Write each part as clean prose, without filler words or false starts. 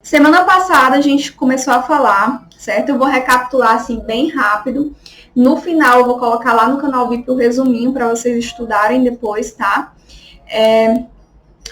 Semana passada a gente começou a falar, certo? Eu vou recapitular assim bem rápido. No final eu vou colocar lá no canal VIP o resuminho para vocês estudarem depois, tá?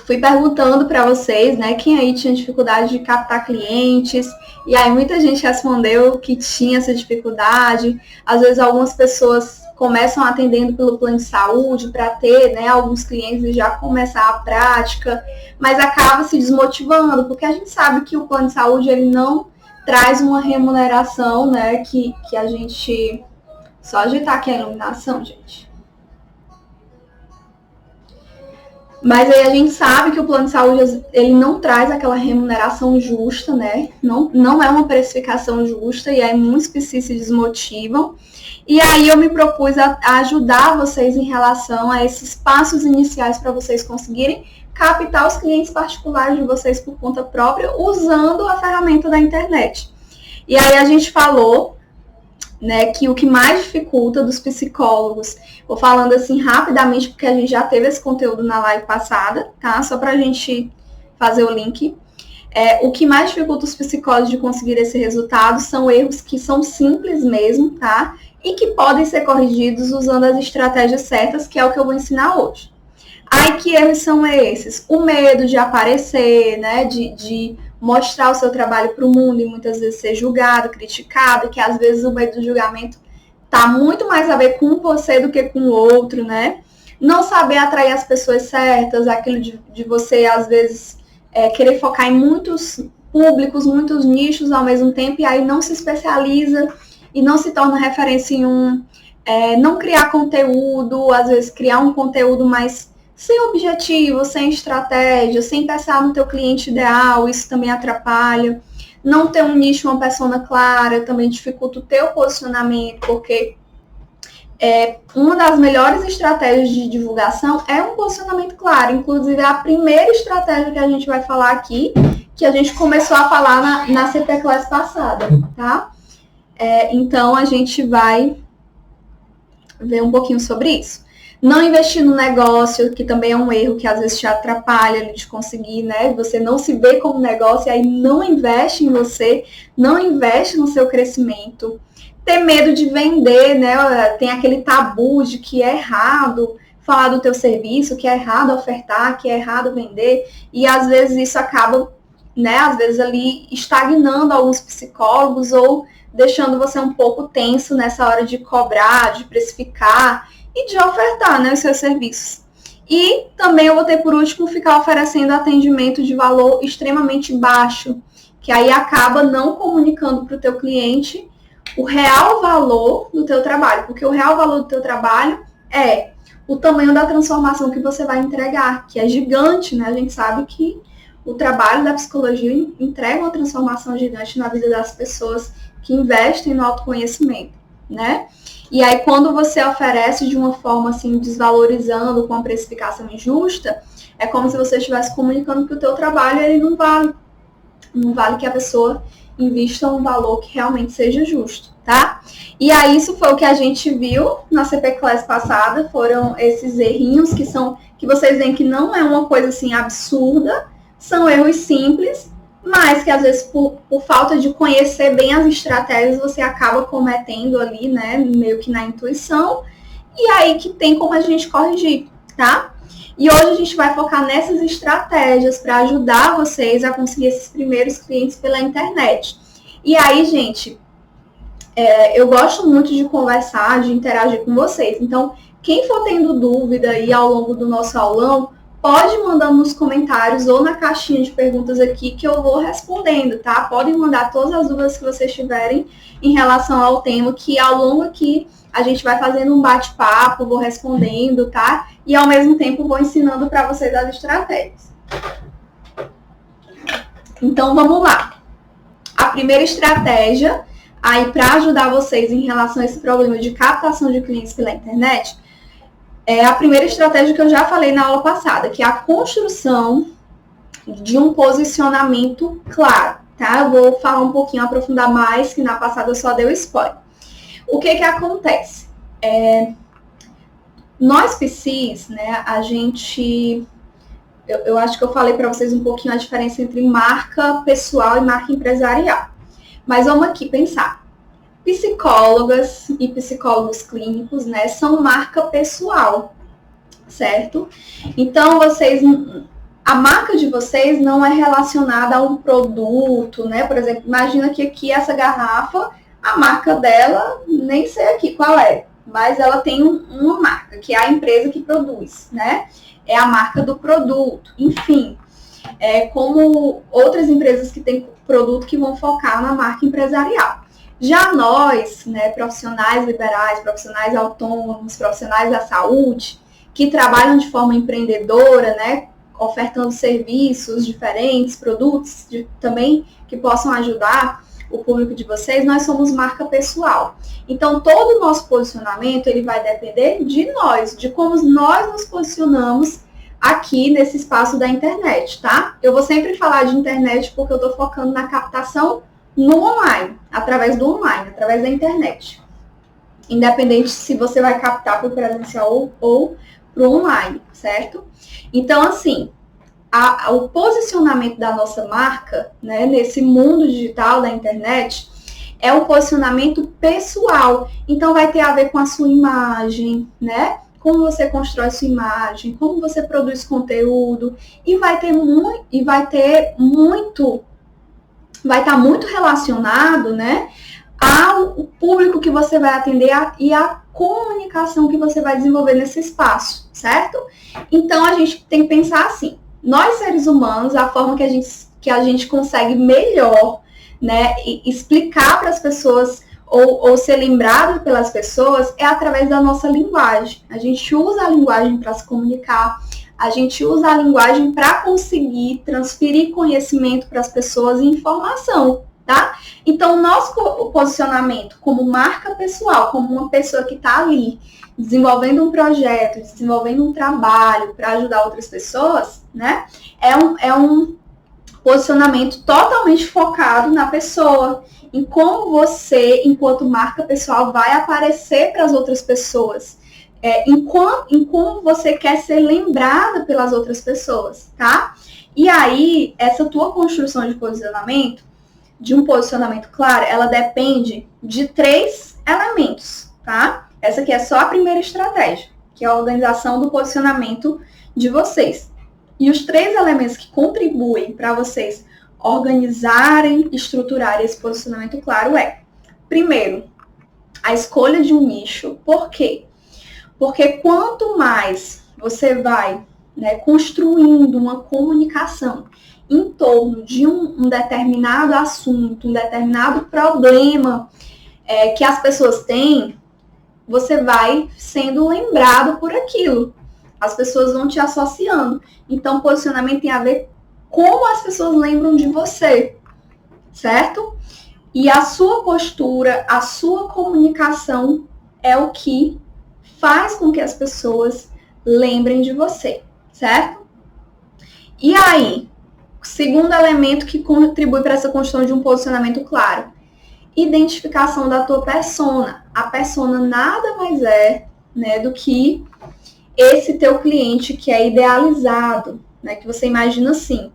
Fui perguntando para vocês, né, quem aí tinha dificuldade de captar clientes, e aí muita gente respondeu que tinha essa dificuldade. Às vezes algumas pessoas começam atendendo pelo plano de saúde para ter, né, alguns clientes e já começar a prática, mas acaba se desmotivando, porque a gente sabe que o plano de saúde ele não traz uma remuneração, né, que a gente... Só ajeitar aqui a iluminação, gente. Mas aí a gente sabe que o plano de saúde ele não traz aquela remuneração justa, né? Não é uma precificação justa e aí muitos PCs se desmotivam. E aí eu me propus a ajudar vocês em relação a esses passos iniciais para vocês conseguirem captar os clientes particulares de vocês por conta própria usando a ferramenta da internet. E aí a gente falou, né, que o que mais dificulta dos psicólogos, vou falando assim rapidamente, porque a gente já teve esse conteúdo na live passada, tá? Só pra gente fazer o link. O que mais dificulta os psicólogos de conseguir esse resultado são erros que são simples mesmo, tá? E que podem ser corrigidos usando as estratégias certas, que é o que eu vou ensinar hoje. Aí, que erros são esses? O medo de aparecer, né, de mostrar o seu trabalho para o mundo e muitas vezes ser julgado, criticado, que às vezes o medo do julgamento tá muito mais a ver com você do que com o outro, né? Não saber atrair as pessoas certas, aquilo de você, às vezes, querer focar em muitos públicos, muitos nichos ao mesmo tempo, e aí não se especializa e não se torna referência em um... não criar conteúdo, às vezes criar um conteúdo mais sem objetivo, sem estratégia, sem pensar no teu cliente ideal, isso também atrapalha. Não ter um nicho, uma persona clara, também dificulta o teu posicionamento, porque uma das melhores estratégias de divulgação é um posicionamento claro. Inclusive, a primeira estratégia que a gente vai falar aqui, que a gente começou a falar na CP Class passada, tá? Então, a gente vai ver um pouquinho sobre isso. Não investir no negócio, que também é um erro que às vezes te atrapalha de conseguir, né? Você não se vê como negócio e aí não investe em você, não investe no seu crescimento. Ter medo de vender, né? Tem aquele tabu de que é errado falar do teu serviço, que é errado ofertar, que é errado vender. E às vezes isso acaba, né? Às vezes ali estagnando alguns psicólogos ou deixando você um pouco tenso nessa hora de cobrar, de precificar e de ofertar, né, os seus serviços. E também eu vou ter por último ficar oferecendo atendimento de valor extremamente baixo, que aí acaba não comunicando para o teu cliente o real valor do teu trabalho, porque o real valor do teu trabalho é o tamanho da transformação que você vai entregar, que é gigante, né? A gente sabe que o trabalho da psicologia entrega uma transformação gigante na vida das pessoas que investem no autoconhecimento, né? E aí, quando você oferece de uma forma, assim, desvalorizando, com uma precificação injusta, é como se você estivesse comunicando que o teu trabalho, ele não vale. Não vale que a pessoa invista um valor que realmente seja justo, tá? E aí, isso foi o que a gente viu na CP Class passada, foram esses errinhos que vocês veem que não é uma coisa, assim, absurda, são erros simples, mas que às vezes por falta de conhecer bem as estratégias você acaba cometendo ali, né, meio que na intuição, e aí que tem como a gente corrigir, tá? E hoje a gente vai focar nessas estratégias para ajudar vocês a conseguir esses primeiros clientes pela internet. E aí, gente, eu gosto muito de conversar, de interagir com vocês, então quem for tendo dúvida aí ao longo do nosso aulão, pode mandar nos comentários ou na caixinha de perguntas aqui que eu vou respondendo, tá? Podem mandar todas as dúvidas que vocês tiverem em relação ao tema, que ao longo aqui a gente vai fazendo um bate-papo, vou respondendo, tá? E ao mesmo tempo vou ensinando para vocês as estratégias. Então vamos lá. A primeira estratégia aí para ajudar vocês em relação a esse problema de captação de clientes pela internet é a primeira estratégia que eu já falei na aula passada, que é a construção de um posicionamento claro, tá? Eu vou falar um pouquinho, aprofundar mais, que na passada eu só dei o spoiler. O que acontece? Nós PCs, né, a gente eu acho que eu falei para vocês um pouquinho a diferença entre marca pessoal e marca empresarial. Mas vamos aqui pensar. Psicólogas e psicólogos clínicos, né, são marca pessoal, certo? Então, a marca de vocês não é relacionada a um produto, né? Por exemplo, imagina que aqui essa garrafa, a marca dela, nem sei aqui qual é, mas ela tem uma marca, que é a empresa que produz, né? É a marca do produto, enfim. É como outras empresas que têm produto que vão focar na marca empresarial. Já nós, né, profissionais liberais, profissionais autônomos, profissionais da saúde, que trabalham de forma empreendedora, né, ofertando serviços diferentes, produtos também que possam ajudar o público de vocês, nós somos marca pessoal. Então, todo o nosso posicionamento, ele vai depender de nós, de como nós nos posicionamos aqui nesse espaço da internet, tá? Eu vou sempre falar de internet porque eu estou focando na captação no online, através do online, através da internet. Independente se você vai captar para o presencial ou para o online, certo? Então, assim, o posicionamento da nossa marca, né, nesse mundo digital da internet, é um posicionamento pessoal. Então, vai ter a ver com a sua imagem, né? Como você constrói sua imagem, como você produz conteúdo, e vai estar muito relacionado, né, ao público que você vai atender e a comunicação que você vai desenvolver nesse espaço, certo? Então, a gente tem que pensar assim, nós seres humanos, a forma que a gente consegue melhor, né, explicar para as pessoas ou ser lembrado pelas pessoas é através da nossa linguagem. A gente usa a linguagem para se comunicar, a gente usa a linguagem para conseguir transferir conhecimento para as pessoas e informação, tá? Então, o nosso posicionamento como marca pessoal, como uma pessoa que está ali desenvolvendo um projeto, desenvolvendo um trabalho para ajudar outras pessoas, né? É um posicionamento totalmente focado na pessoa, em como você, enquanto marca pessoal, vai aparecer para as outras pessoas, em como você quer ser lembrada pelas outras pessoas, tá? E aí, essa tua construção de posicionamento, de um posicionamento claro, ela depende de 3 elementos, tá? Essa aqui é só a primeira estratégia, que é a organização do posicionamento de vocês. E os 3 elementos que contribuem para vocês organizarem, estruturarem esse posicionamento claro primeiro, a escolha de um nicho. Por quê? Porque quanto mais você vai, né, construindo uma comunicação em torno de um determinado assunto, um determinado problema que as pessoas têm, você vai sendo lembrado por aquilo. As pessoas vão te associando. Então, posicionamento tem a ver com como as pessoas lembram de você, certo? E a sua postura, a sua comunicação é o que faz com que as pessoas lembrem de você, certo? E aí, o segundo elemento que contribui para essa construção de um posicionamento claro, identificação da tua persona. A persona nada mais é, né, do que esse teu cliente que é idealizado, né, que você imagina assim,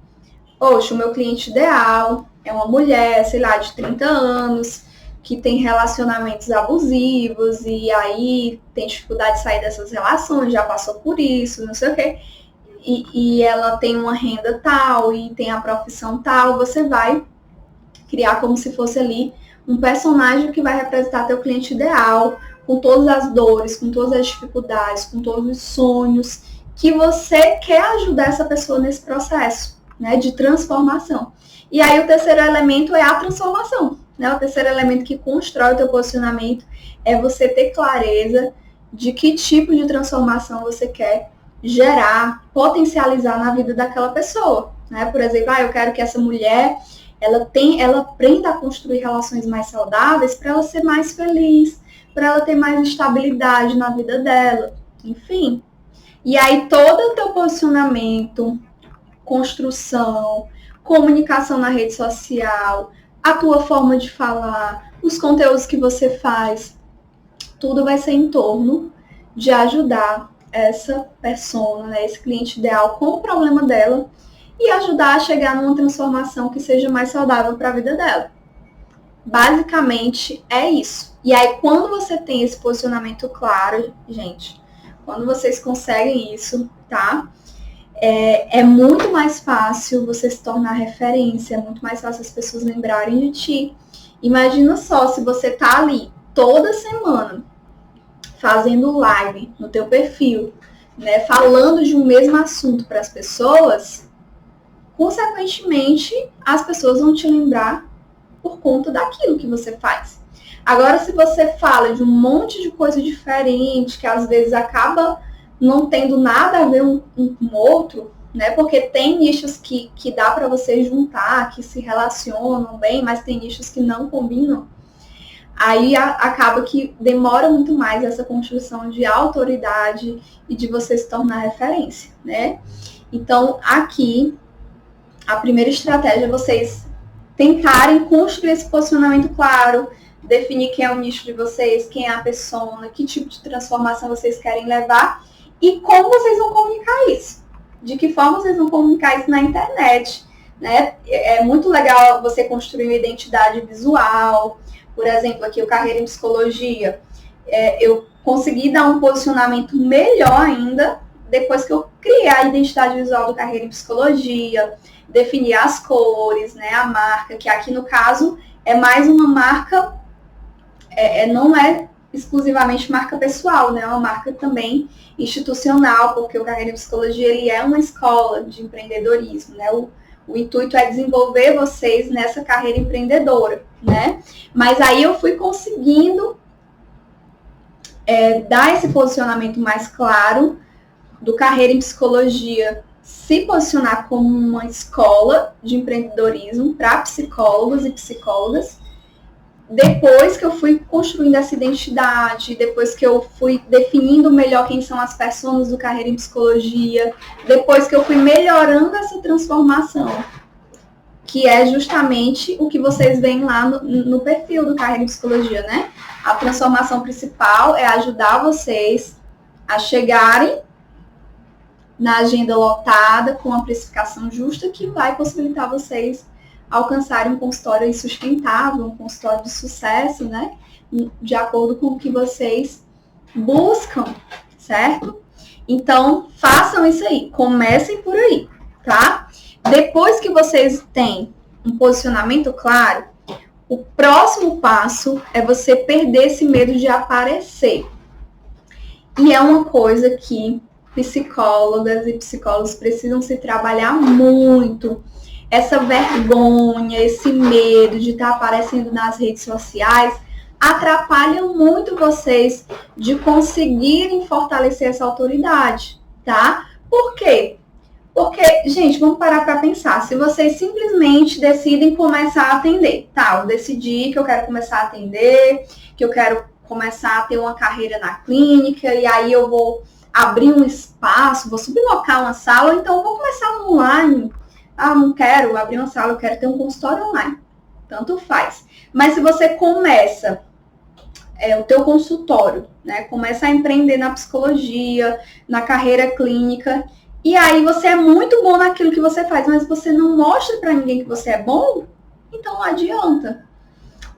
poxa, o meu cliente ideal é uma mulher, sei lá, de 30 anos, que tem relacionamentos abusivos e aí tem dificuldade de sair dessas relações, já passou por isso, não sei o quê, e ela tem uma renda tal e tem a profissão tal, você vai criar como se fosse ali um personagem que vai representar teu cliente ideal, com todas as dores, com todas as dificuldades, com todos os sonhos, que você quer ajudar essa pessoa nesse processo, né, de transformação. E aí o terceiro elemento é a transformação, né? O terceiro elemento que constrói o teu posicionamento é você ter clareza de que tipo de transformação você quer gerar, potencializar na vida daquela pessoa, né? Por exemplo, eu quero que essa mulher ela aprenda a construir relações mais saudáveis para ela ser mais feliz, para ela ter mais estabilidade na vida dela, enfim. E aí todo o teu posicionamento, construção, comunicação na rede social, a tua forma de falar, os conteúdos que você faz, tudo vai ser em torno de ajudar essa persona, né, esse cliente ideal com o problema dela e ajudar a chegar numa transformação que seja mais saudável para a vida dela. Basicamente é isso. E aí, quando você tem esse posicionamento claro, gente, quando vocês conseguem isso, tá? É muito mais fácil você se tornar referência, é muito mais fácil as pessoas lembrarem de ti. Imagina só, se você tá ali toda semana fazendo live no teu perfil, né, falando de um mesmo assunto para as pessoas, consequentemente, as pessoas vão te lembrar por conta daquilo que você faz. Agora, se você fala de um monte de coisa diferente, que às vezes acaba não tendo nada a ver um com o outro, né? Porque tem nichos que dá para você juntar, que se relacionam bem, mas tem nichos que não combinam. Aí acaba que demora muito mais essa construção de autoridade e de você se tornar referência, né? Então, aqui, a primeira estratégia é vocês tentarem construir esse posicionamento claro, definir quem é o nicho de vocês, quem é a persona, que tipo de transformação vocês querem levar e como vocês vão comunicar isso. De que forma vocês vão comunicar isso na internet, né? É muito legal você construir uma identidade visual. Por exemplo, aqui o Carreira em Psicologia. Eu consegui dar um posicionamento melhor ainda depois que eu criei a identidade visual do Carreira em Psicologia, definir as cores, né, a marca, que aqui no caso é mais uma marca, não é exclusivamente marca pessoal, né, é uma marca também institucional, porque o Carreira em Psicologia ele é uma escola de empreendedorismo, né, o intuito é desenvolver vocês nessa carreira empreendedora, né, mas aí eu fui conseguindo dar esse posicionamento mais claro do Carreira em Psicologia se posicionar como uma escola de empreendedorismo para psicólogos e psicólogas. Depois que eu fui construindo essa identidade, depois que eu fui definindo melhor quem são as pessoas do Carreira em Psicologia, depois que eu fui melhorando essa transformação, que é justamente o que vocês veem lá no perfil do Carreira em Psicologia, né? A transformação principal é ajudar vocês a chegarem na agenda lotada, com a precificação justa, que vai possibilitar vocês alcançarem um consultório sustentável, um consultório de sucesso, né? De acordo com o que vocês buscam, certo? Então, façam isso aí. Comecem por aí, tá? Depois que vocês têm um posicionamento claro, o próximo passo é você perder esse medo de aparecer. E é uma coisa que psicólogas e psicólogos precisam se trabalhar muito. Essa vergonha, esse medo de estar aparecendo nas redes sociais atrapalha muito vocês de conseguirem fortalecer essa autoridade, tá? Por quê? Porque, gente, vamos parar para pensar. Se vocês simplesmente decidem começar a atender, tá? Eu decidi que eu quero começar a atender, que eu quero começar a ter uma carreira na clínica, e aí eu vou abrir um espaço, vou sublocar uma sala, então eu vou começar no online. Ah, não quero abrir uma sala, eu quero ter um consultório online. Tanto faz. Mas se você começa o teu consultório, né? Começa a empreender na psicologia, na carreira clínica, e aí você é muito bom naquilo que você faz, mas você não mostra para ninguém que você é bom, então não adianta,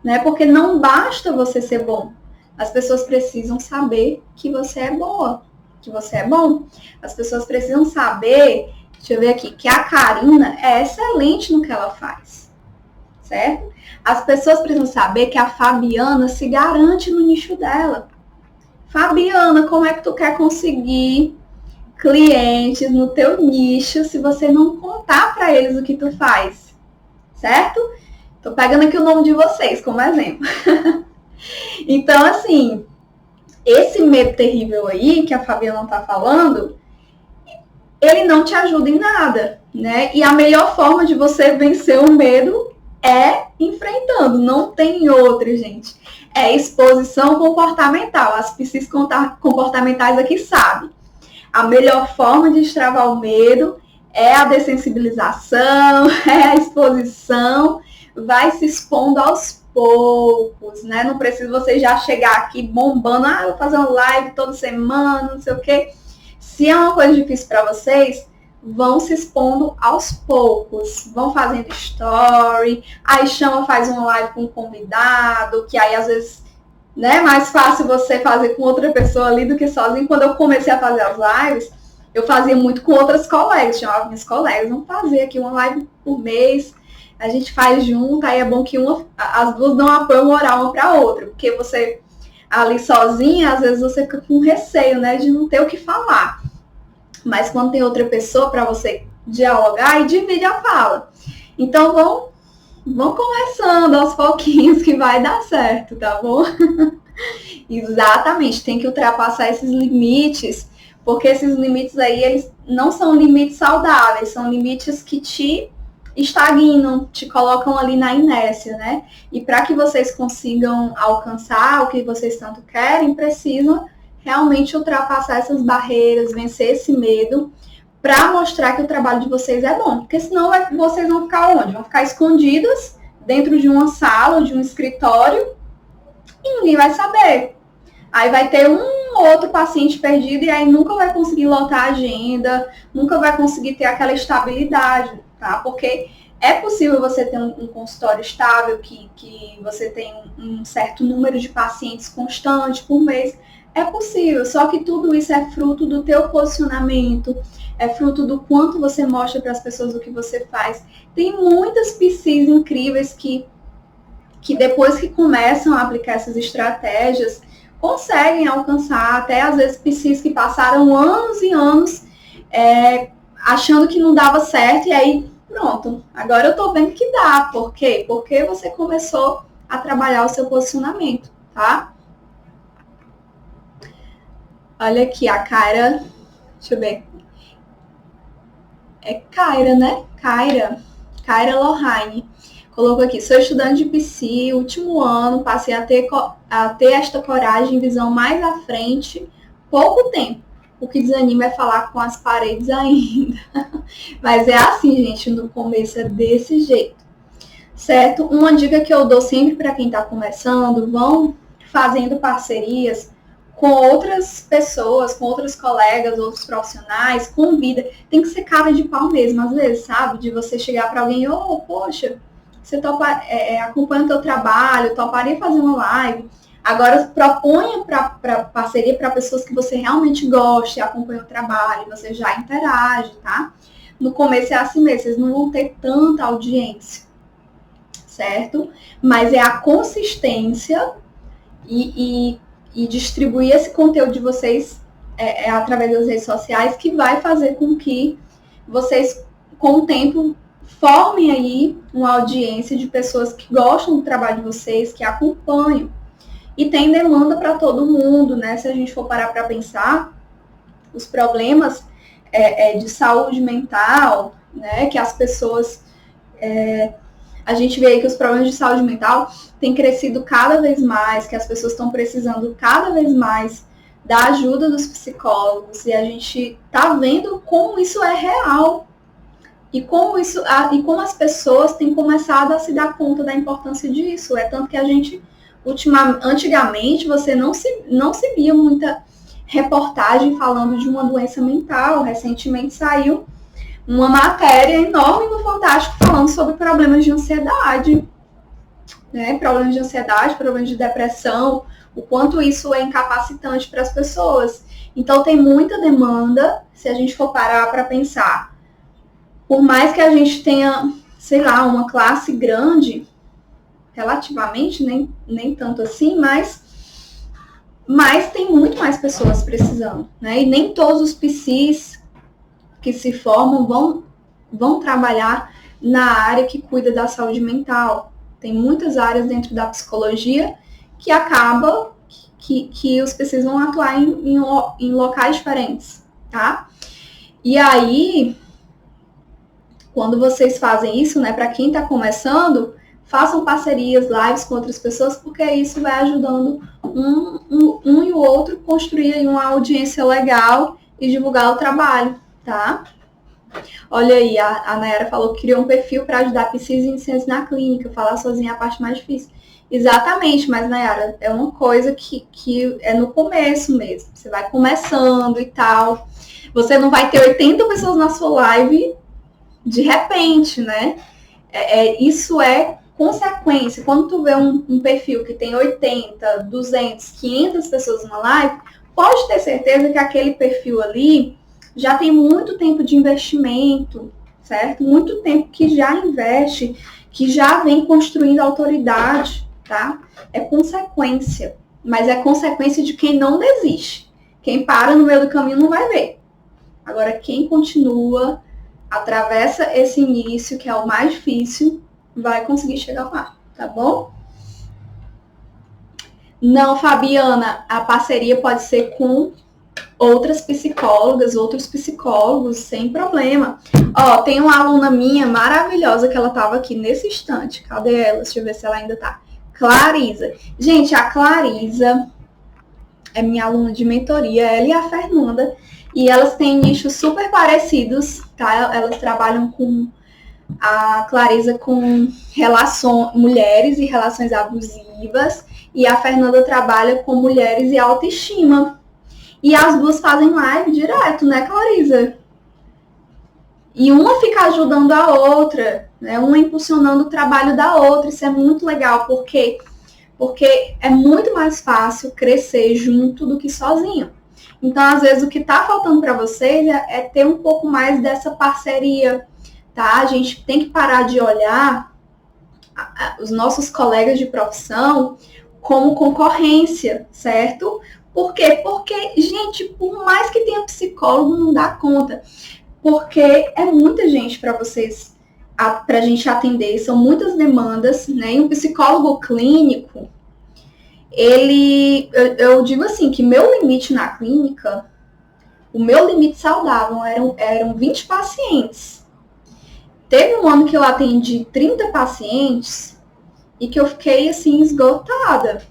né? Porque não basta você ser bom. As pessoas precisam saber que você é boa, que você é bom. As pessoas precisam saber, deixa eu ver aqui, que a Karina é excelente no que ela faz, certo? As pessoas precisam saber que a Fabiana se garante no nicho dela. Fabiana, como é que tu quer conseguir clientes no teu nicho se você não contar para eles o que tu faz, certo? Tô pegando aqui o nome de vocês como exemplo. Então, assim, esse medo terrível aí que a Fabiana tá falando, ele não te ajuda em nada, né? E a melhor forma de você vencer o medo é enfrentando, não tem outra, gente. É exposição comportamental. As psis comportamentais aqui sabem. A melhor forma de destravar o medo é a dessensibilização, é a exposição, vai se expondo aos poucos, né? Não precisa você já chegar aqui bombando, vou fazer uma live toda semana, não sei o quê. Se é uma coisa difícil para vocês, vão se expondo aos poucos, vão fazendo story, aí chama, faz uma live com um convidado, que aí às vezes, né, é mais fácil você fazer com outra pessoa ali do que sozinho. Quando eu comecei a fazer as lives, eu fazia muito com outras colegas, chamava minhas colegas, vamos fazer aqui uma live por mês, a gente faz junto, aí é bom que as duas dão apoio moral uma para a outra, porque você ali sozinha, às vezes você fica com receio, né, de não ter o que falar. Mas quando tem outra pessoa para você dialogar, e divide a fala. Então vão conversando aos pouquinhos que vai dar certo, tá bom? Exatamente, tem que ultrapassar esses limites, porque esses limites aí, eles não são limites saudáveis, são limites que te estagnam, te colocam ali na inércia, né? E para que vocês consigam alcançar o que vocês tanto querem, precisam realmente ultrapassar essas barreiras, vencer esse medo, para mostrar que o trabalho de vocês é bom. Porque senão vocês vão ficar onde? Vão ficar escondidas dentro de uma sala ou de um escritório e ninguém vai saber. Aí vai ter um ou outro paciente perdido e aí nunca vai conseguir lotar a agenda, nunca vai conseguir ter aquela estabilidade, tá? Porque é possível você ter um consultório estável, que você tem um certo número de pacientes constante por mês. É possível, só que tudo isso é fruto do teu posicionamento, é fruto do quanto você mostra para as pessoas o que você faz. Tem muitas PCs incríveis que depois que começam a aplicar essas estratégias, conseguem alcançar, até às vezes PCs que passaram anos e anos achando que não dava certo, e aí pronto, agora eu tô vendo que dá. Por quê? Porque você começou a trabalhar o seu posicionamento, tá? Olha aqui, a Kaira, deixa eu ver. É Kaira, né? Kaira Lohane. Colocou aqui, sou estudante de PC, último ano, passei a ter esta coragem e visão mais à frente, pouco tempo. O que desanima é falar com as paredes ainda. Mas é assim, gente, no começo é desse jeito, certo? Uma dica que eu dou sempre para quem está começando, vão fazendo parcerias com outras pessoas, com outros colegas, outros profissionais, convida. Tem que ser cara de pau mesmo, às vezes, sabe? De você chegar para alguém, poxa, você acompanha o teu trabalho, toparia fazer uma live. Agora, proponha para parceria para pessoas que você realmente gosta e acompanha o trabalho, você já interage, tá? No começo é assim mesmo, vocês não vão ter tanta audiência, certo? Mas é a consistência e distribuir esse conteúdo de vocês através das redes sociais que vai fazer com que vocês, com o tempo, formem aí uma audiência de pessoas que gostam do trabalho de vocês, que acompanham. E tem demanda para todo mundo, né? Se a gente for parar para pensar, os problemas de saúde mental, né? Que as pessoas... a gente vê aí que os problemas de saúde mental têm crescido cada vez mais, que as pessoas estão precisando cada vez mais da ajuda dos psicólogos, e a gente está vendo como isso é real, e como as pessoas têm começado a se dar conta da importância disso. É tanto que a gente, antigamente, você não se via muita reportagem falando de uma doença mental. Recentemente saiu uma matéria enorme no Fantástico falando sobre problemas de ansiedade, né? Problemas de ansiedade, problemas de depressão, o quanto isso é incapacitante para as pessoas. Então tem muita demanda, se a gente for parar para pensar. Por mais que a gente tenha, sei lá, uma classe grande, relativamente, nem tanto assim, mas tem muito mais pessoas precisando, né? E nem todos os PCs que se formam vão trabalhar na área que cuida da saúde mental. Tem muitas áreas dentro da psicologia que acaba que os PCs vão atuar em locais diferentes, tá? E aí, quando vocês fazem isso, né, para quem está começando, façam parcerias, lives com outras pessoas, porque isso vai ajudando um e o outro construir uma audiência legal e divulgar o trabalho, tá? Olha aí, a Nayara falou que criou um perfil para ajudar psis e iniciantes na clínica, falar sozinha é a parte mais difícil. Exatamente, mas Nayara, é uma coisa que é no começo mesmo. Você vai começando e tal. Você não vai ter 80 pessoas na sua live de repente, né? Isso é consequência. Quando tu vê um perfil que tem 80, 200, 500 pessoas na live, pode ter certeza que aquele perfil ali já tem muito tempo de investimento, certo? Muito tempo que já investe, que já vem construindo autoridade, tá? É consequência, mas é consequência de quem não desiste. Quem para no meio do caminho não vai ver. Agora, quem continua, atravessa esse início, que é o mais difícil, vai conseguir chegar lá, tá bom? Não, Fabiana, a parceria pode ser com outras psicólogas, outros psicólogos, sem problema. Ó, tem uma aluna minha maravilhosa que ela tava aqui nesse instante. Cadê ela? Deixa eu ver se ela ainda tá. Clarisa. Gente, a Clarisa é minha aluna de mentoria, ela e a Fernanda, e elas têm nichos super parecidos, tá? Elas trabalham com a Clarisa com mulheres e relações abusivas, e a Fernanda trabalha com mulheres e autoestima. E as duas fazem live direto, né, Clarisa? E uma fica ajudando a outra, né? Uma impulsionando o trabalho da outra. Isso é muito legal, porque é muito mais fácil crescer junto do que sozinho. Então, às vezes, o que está faltando para vocês é ter um pouco mais dessa parceria, tá? A gente tem que parar de olhar os nossos colegas de profissão como concorrência, certo? Por quê? Porque, gente, por mais que tenha psicólogo, não dá conta. Porque é muita gente para vocês, para a gente atender, são muitas demandas, né? E um psicólogo clínico, eu digo assim, que meu limite na clínica, o meu limite saudável eram 20 pacientes. Teve um ano que eu atendi 30 pacientes e que eu fiquei, assim, esgotada.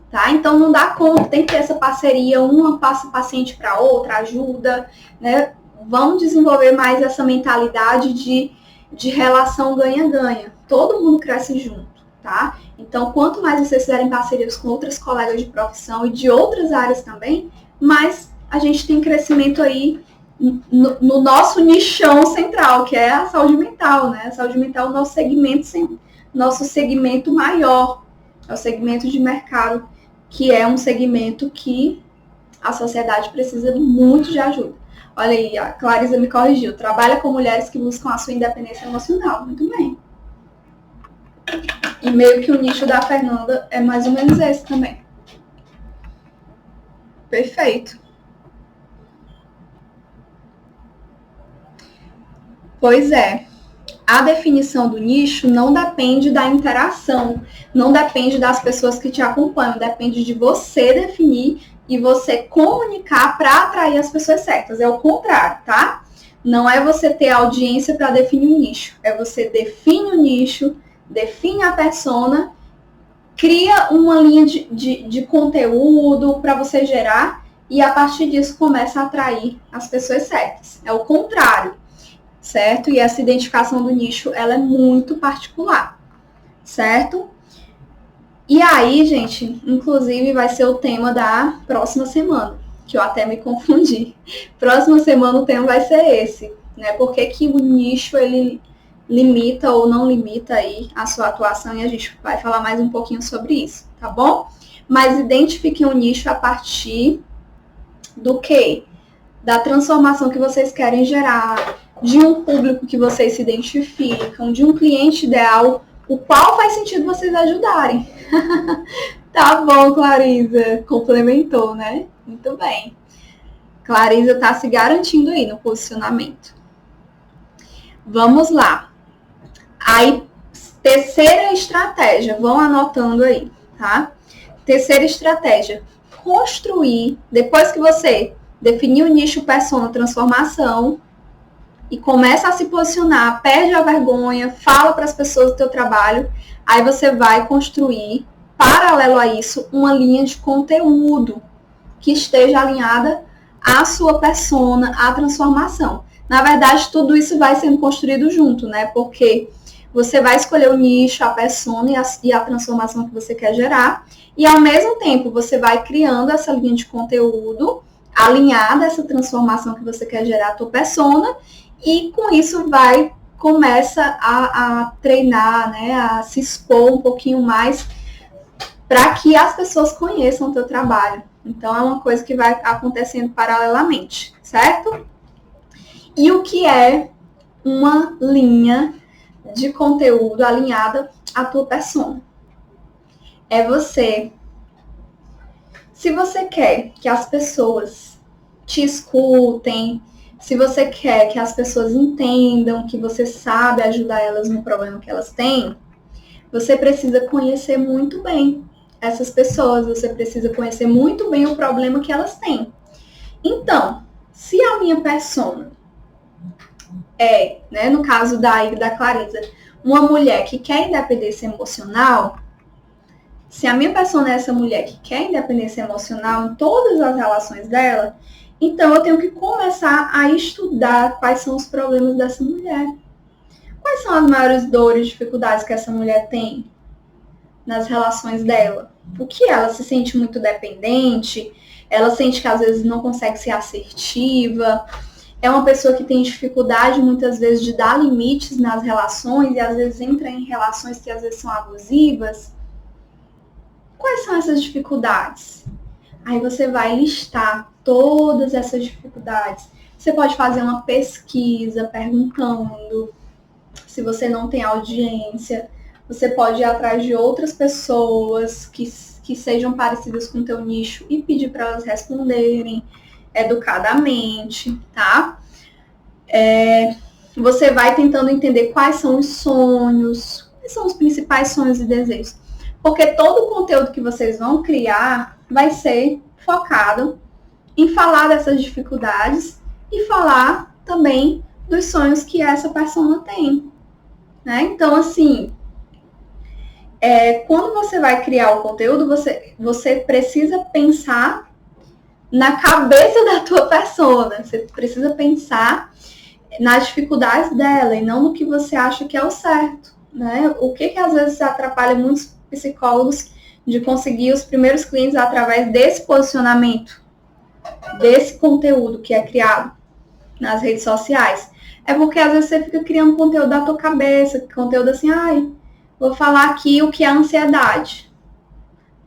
Tá? Então, não dá conta, tem que ter essa parceria, uma passa o paciente para outra, ajuda, né? Vamos desenvolver mais essa mentalidade de relação ganha-ganha. Todo mundo cresce junto, tá? Então, quanto mais vocês fizerem parcerias com outras colegas de profissão e de outras áreas também, mais a gente tem crescimento aí no nosso nichão central, que é a saúde mental, né? A saúde mental é o nosso segmento maior, é o segmento de mercado, que é um segmento que a sociedade precisa muito de ajuda. Olha aí, a Clarisa me corrigiu. Trabalha com mulheres que buscam a sua independência emocional. Muito bem. E meio que o nicho da Fernanda é mais ou menos esse também. Perfeito. Pois é. A definição do nicho não depende da interação, não depende das pessoas que te acompanham, depende de você definir e você comunicar para atrair as pessoas certas. É o contrário, tá? Não é você ter audiência para definir o nicho, é você define o nicho, define a persona, cria uma linha de conteúdo para você gerar e a partir disso começa a atrair as pessoas certas. É o contrário. Certo? E essa identificação do nicho, ela é muito particular, certo? E aí, gente, inclusive vai ser o tema da próxima semana, que eu até me confundi. Próxima semana o tema vai ser esse, né? Por que que o nicho, ele limita ou não limita aí a sua atuação e a gente vai falar mais um pouquinho sobre isso, tá bom? Mas identifiquem o nicho a partir do quê? Da transformação que vocês querem gerar, de um público que vocês se identificam, de um cliente ideal, o qual faz sentido vocês ajudarem. Tá bom, Clarisa. Complementou, né? Muito bem. Clarisa tá se garantindo aí no posicionamento. Vamos lá. Aí, terceira estratégia. Vão anotando aí, tá? Terceira estratégia. Construir, depois que você definir o nicho, persona, transformação, e começa a se posicionar, perde a vergonha, fala para as pessoas do teu trabalho, aí você vai construir, paralelo a isso, uma linha de conteúdo que esteja alinhada à sua persona, à transformação. Na verdade, tudo isso vai sendo construído junto, né? Porque você vai escolher o nicho, a persona e a transformação que você quer gerar. E, ao mesmo tempo, você vai criando essa linha de conteúdo alinhada a essa transformação que você quer gerar a tua persona. E, com isso, começa a treinar, né? A se expor um pouquinho mais para que as pessoas conheçam o teu trabalho. Então, é uma coisa que vai acontecendo paralelamente, certo? E o que é uma linha de conteúdo alinhada à tua persona? É você. Se você quer que as pessoas te escutem, se você quer que as pessoas entendam que você sabe ajudar elas no problema que elas têm, você precisa conhecer muito bem essas pessoas, você precisa conhecer muito bem o problema que elas têm. Então, se a minha persona é, né, no caso da Clarisa, uma mulher que quer independência emocional, se a minha persona é essa mulher que quer independência emocional em todas as relações dela, então eu tenho que começar a estudar quais são os problemas dessa mulher. Quais são as maiores dores, dificuldades que essa mulher tem nas relações dela? O que ela se sente muito dependente, ela sente que às vezes não consegue ser assertiva, é uma pessoa que tem dificuldade muitas vezes de dar limites nas relações e às vezes entra em relações que às vezes são abusivas. Quais são essas dificuldades? Aí você vai listar todas essas dificuldades. Você pode fazer uma pesquisa perguntando. Se você não tem audiência, você pode ir atrás de outras pessoas que sejam parecidas com o teu nicho e pedir para elas responderem educadamente, tá? Você vai tentando entender quais são os sonhos, quais são os principais sonhos e desejos. Porque todo o conteúdo que vocês vão criar vai ser focado em falar dessas dificuldades e falar também dos sonhos que essa persona tem, né? Então, assim, quando você vai criar o conteúdo, você precisa pensar na cabeça da tua persona. Você precisa pensar nas dificuldades dela e não no que você acha que é o certo, né? O que às vezes atrapalha muitos psicólogos de conseguir os primeiros clientes através desse posicionamento, desse conteúdo que é criado nas redes sociais. É porque às vezes você fica criando conteúdo da tua cabeça, conteúdo assim, vou falar aqui o que é ansiedade.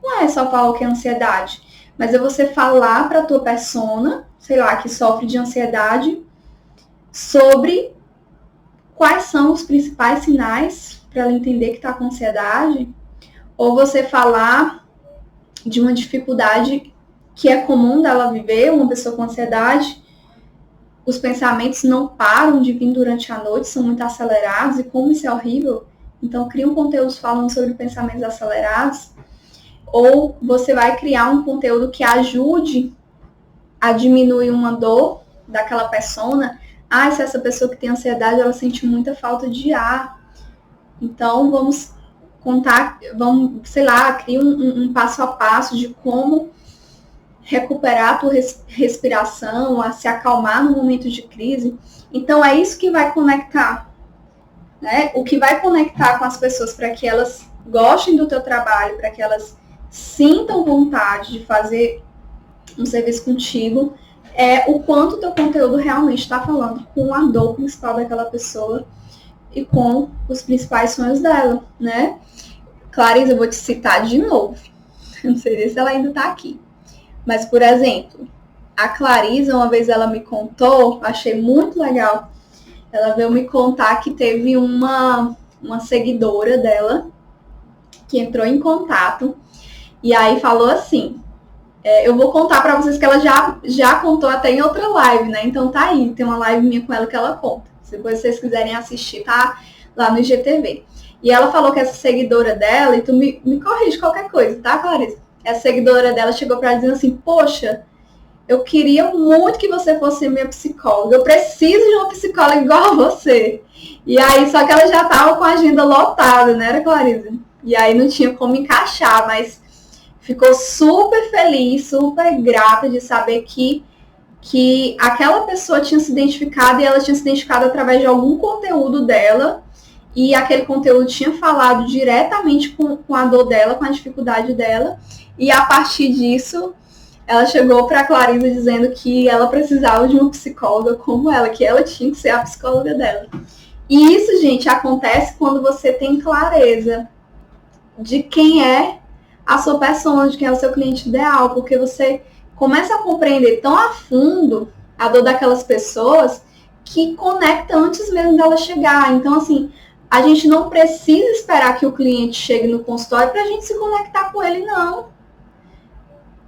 Não é só falar o que é ansiedade, mas é você falar para a tua persona, sei lá, que sofre de ansiedade, sobre quais são os principais sinais para ela entender que está com ansiedade, ou você falar de uma dificuldade que é comum dela viver, uma pessoa com ansiedade, os pensamentos não param de vir durante a noite, são muito acelerados, e como isso é horrível, então cria um conteúdo falando sobre pensamentos acelerados, ou você vai criar um conteúdo que ajude a diminuir uma dor daquela persona. Se essa pessoa que tem ansiedade, ela sente muita falta de ar, então vamos cria um passo a passo de como recuperar a tua respiração, a se acalmar no momento de crise. Então é isso que vai conectar, né? O que vai conectar com as pessoas para que elas gostem do teu trabalho, para que elas sintam vontade de fazer um serviço contigo, é o quanto o teu conteúdo realmente está falando com a dor principal daquela pessoa e com os principais sonhos dela, né? Clarisa, eu vou te citar de novo. Não sei se ela ainda está aqui. Mas, por exemplo, a Clarisa, uma vez ela me contou, achei muito legal. Ela veio me contar que teve uma seguidora dela que entrou em contato e aí falou assim, eu vou contar para vocês que ela já contou até em outra live, né? Então tá aí, tem uma live minha com ela que ela conta. Se vocês quiserem assistir, tá lá no IGTV. E ela falou que essa seguidora dela, e tu me corrige qualquer coisa, tá, Clarisa? Essa seguidora dela chegou pra ela dizendo assim, poxa, eu queria muito que você fosse minha psicóloga, eu preciso de uma psicóloga igual a você. E aí, só que ela já tava com a agenda lotada, né, Clarisa? E aí não tinha como encaixar, mas ficou super feliz, super grata de saber que que aquela pessoa tinha se identificado e ela tinha se identificado através de algum conteúdo dela e aquele conteúdo tinha falado diretamente com a dor dela, com a dificuldade dela, e a partir disso ela chegou para a Clarisa dizendo que ela precisava de uma psicóloga como ela, que ela tinha que ser a psicóloga dela. E isso, gente, acontece quando você tem clareza de quem é a sua persona, de quem é o seu cliente ideal, porque você começa a compreender tão a fundo a dor daquelas pessoas que conecta antes mesmo dela chegar. Então, assim, a gente não precisa esperar que o cliente chegue no consultório para a gente se conectar com ele, não.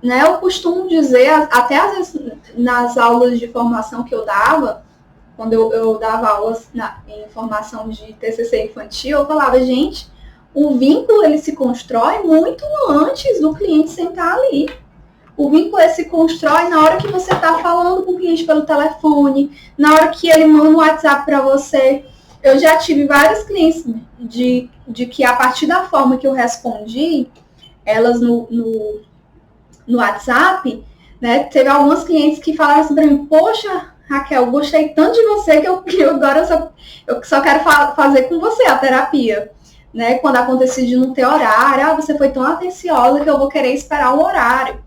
Né? Eu costumo dizer, até às vezes nas aulas de formação que eu dava, quando eu dava aulas em formação de TCC infantil, eu falava, gente, o vínculo ele se constrói muito antes do cliente sentar ali. O vínculo ele se constrói na hora que você está falando com o cliente pelo telefone, na hora que ele manda um WhatsApp para você. Eu já tive vários clientes de que a partir da forma que eu respondi, elas no WhatsApp, né, teve algumas clientes que falaram assim para mim, poxa, Raquel, gostei tanto de você que agora eu só quero fazer com você a terapia. Né? Quando acontecia de não ter horário, você foi tão atenciosa que eu vou querer esperar o horário.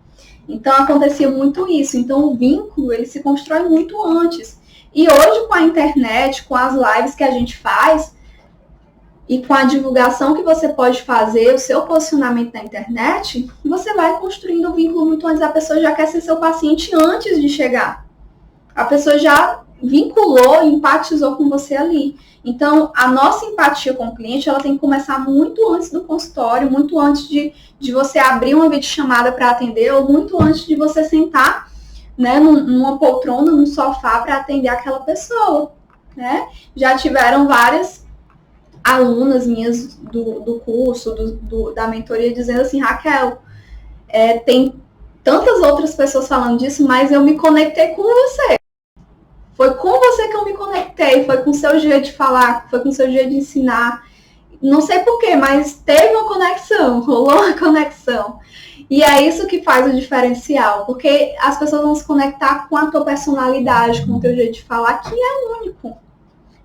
Então, acontecia muito isso. Então, o vínculo, ele se constrói muito antes. E hoje, com a internet, com as lives que a gente faz, e com a divulgação que você pode fazer, o seu posicionamento na internet, você vai construindo o vínculo muito antes. A pessoa já quer ser seu paciente antes de chegar. A pessoa já vinculou, empatizou com você ali. Então, a nossa empatia com o cliente, ela tem que começar muito antes do consultório, muito antes de você abrir uma videochamada para atender, ou muito antes de você sentar, né, numa poltrona, num sofá para atender aquela pessoa, né? Já tiveram várias alunas minhas do curso, da mentoria, dizendo assim, Raquel, tem tantas outras pessoas falando disso, mas eu me conectei com você. Foi com você que eu me conectei, foi com o seu jeito de falar, foi com o seu jeito de ensinar. Não sei porquê, mas teve uma conexão, rolou uma conexão. E é isso que faz o diferencial, porque as pessoas vão se conectar com a tua personalidade, com o teu jeito de falar, que é único.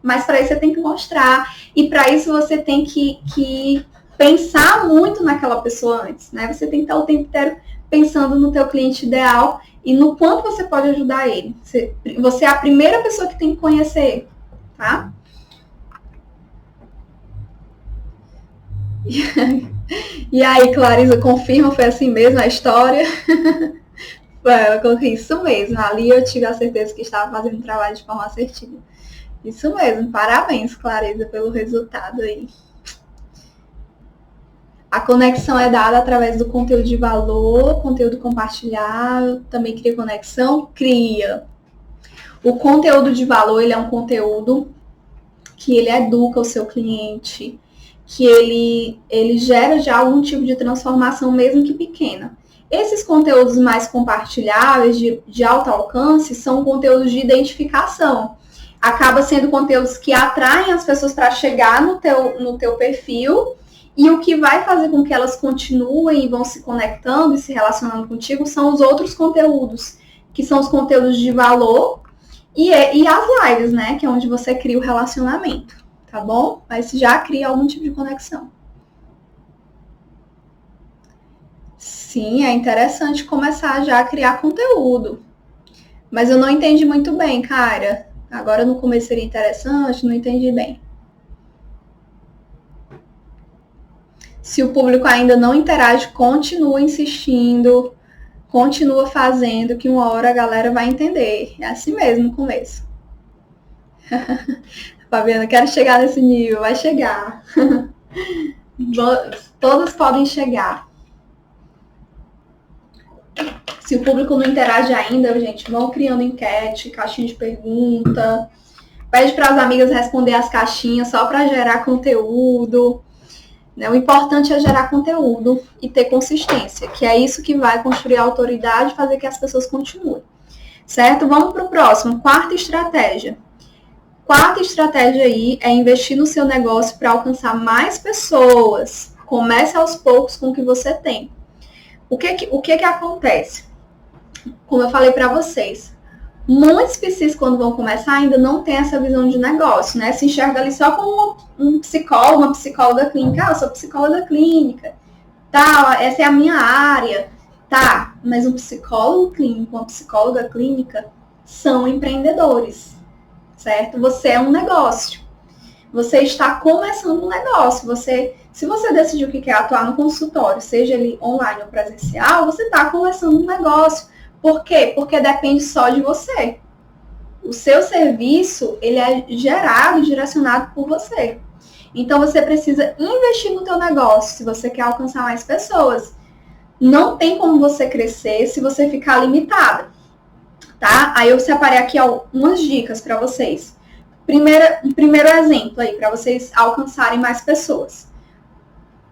Mas para isso você tem que mostrar, e para isso você tem que pensar muito naquela pessoa antes, né? Você tem que estar o tempo inteiro pensando no teu cliente ideal e no quanto você pode ajudar ele. Você é a primeira pessoa que tem que conhecer ele, tá? E aí, Clarisa, confirma, foi assim mesmo a história? Eu coloquei isso mesmo. Ali eu tive a certeza que estava fazendo o trabalho de forma assertiva. Isso mesmo, parabéns, Clarisa, pelo resultado aí. A conexão é dada através do conteúdo de valor, conteúdo compartilhado, também cria conexão? Cria. O conteúdo de valor, ele é um conteúdo que ele educa o seu cliente, que ele gera já algum tipo de transformação, mesmo que pequena. Esses conteúdos mais compartilháveis, de alto alcance, são conteúdos de identificação. Acaba sendo conteúdos que atraem as pessoas para chegar no teu perfil, e o que vai fazer com que elas continuem e vão se conectando e se relacionando contigo são os outros conteúdos, que são os conteúdos de valor e as lives, né? Que é onde você cria o relacionamento, tá bom? Mas já cria algum tipo de conexão. Sim, é interessante começar já a criar conteúdo. Mas eu não entendi muito bem, cara. Agora no começo seria interessante, não entendi bem. Se o público ainda não interage, continua insistindo, continua fazendo, que uma hora a galera vai entender. É assim mesmo no começo. Fabiana, quero chegar nesse nível, vai chegar. Todas podem chegar. Se o público não interage ainda, gente, vão criando enquete, caixinha de pergunta. Pede para as amigas responder as caixinhas só para gerar conteúdo. O importante é gerar conteúdo e ter consistência, que é isso que vai construir a autoridade e fazer que as pessoas continuem. Certo? Vamos para o próximo. Quarta estratégia. Quarta estratégia aí é investir no seu negócio para alcançar mais pessoas. Comece aos poucos com o que você tem. O que acontece? Como eu falei para vocês, Muitos PCs, quando vão começar, ainda não tem essa visão de negócio, né? Se enxerga ali só como um psicólogo, uma psicóloga clínica. Ah, eu sou psicóloga clínica, tá, essa é a minha área. Tá, mas um psicólogo clínico, uma psicóloga clínica são empreendedores, certo? Você é um negócio. Você está começando um negócio. Se você decidiu que quer atuar no consultório, seja ele online ou presencial, você está começando um negócio. Por quê? Porque depende só de você. O seu serviço, ele é gerado e direcionado por você. Então, você precisa investir no teu negócio se você quer alcançar mais pessoas. Não tem como você crescer se você ficar limitada, tá? Aí eu separei aqui algumas dicas para vocês. Primeiro exemplo aí, para vocês alcançarem mais pessoas.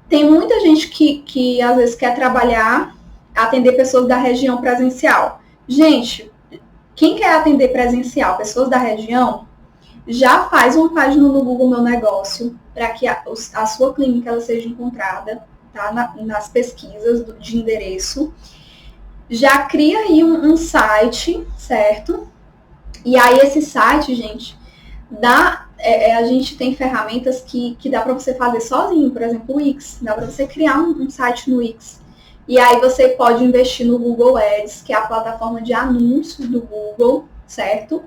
Tem muita gente que às vezes quer trabalhar, atender pessoas da região presencial. Gente, quem quer atender presencial, pessoas da região, já faz uma página no Google Meu Negócio para que a sua clínica ela seja encontrada, tá? Nas pesquisas de endereço. Já cria aí um site, certo? E aí esse site, gente, a gente tem ferramentas que dá para você fazer sozinho, por exemplo, o Wix. Dá para você criar um site no Wix. E aí você pode investir no Google Ads, que é a plataforma de anúncios do Google, certo?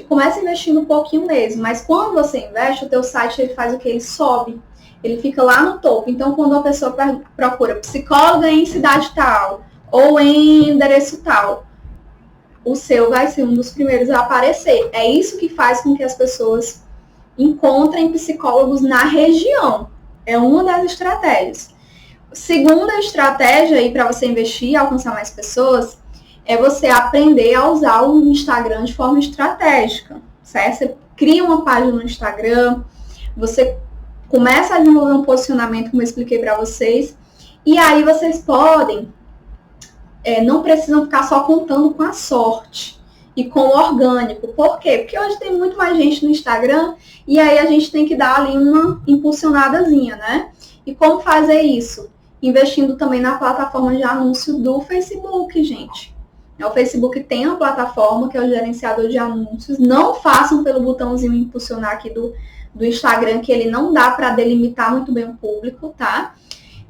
Começa investindo um pouquinho mesmo, mas quando você investe, o teu site ele faz o que? Ele sobe. Ele fica lá no topo. Então, quando uma pessoa procura psicóloga em cidade tal, ou em endereço tal, o seu vai ser um dos primeiros a aparecer. É isso que faz com que as pessoas encontrem psicólogos na região. É uma das estratégias. Segunda estratégia aí para você investir e alcançar mais pessoas é você aprender a usar o Instagram de forma estratégica, certo? Você cria uma página no Instagram, você começa a desenvolver um posicionamento, como eu expliquei para vocês, e aí vocês podem, não precisam ficar só contando com a sorte e com o orgânico. Por quê? Porque hoje tem muito mais gente no Instagram e aí a gente tem que dar ali uma impulsionadazinha, né? E como fazer isso? Investindo também na plataforma de anúncio do Facebook, gente. O Facebook tem uma plataforma que é o gerenciador de anúncios. Não façam pelo botãozinho impulsionar aqui do Instagram, que ele não dá para delimitar muito bem o público, tá?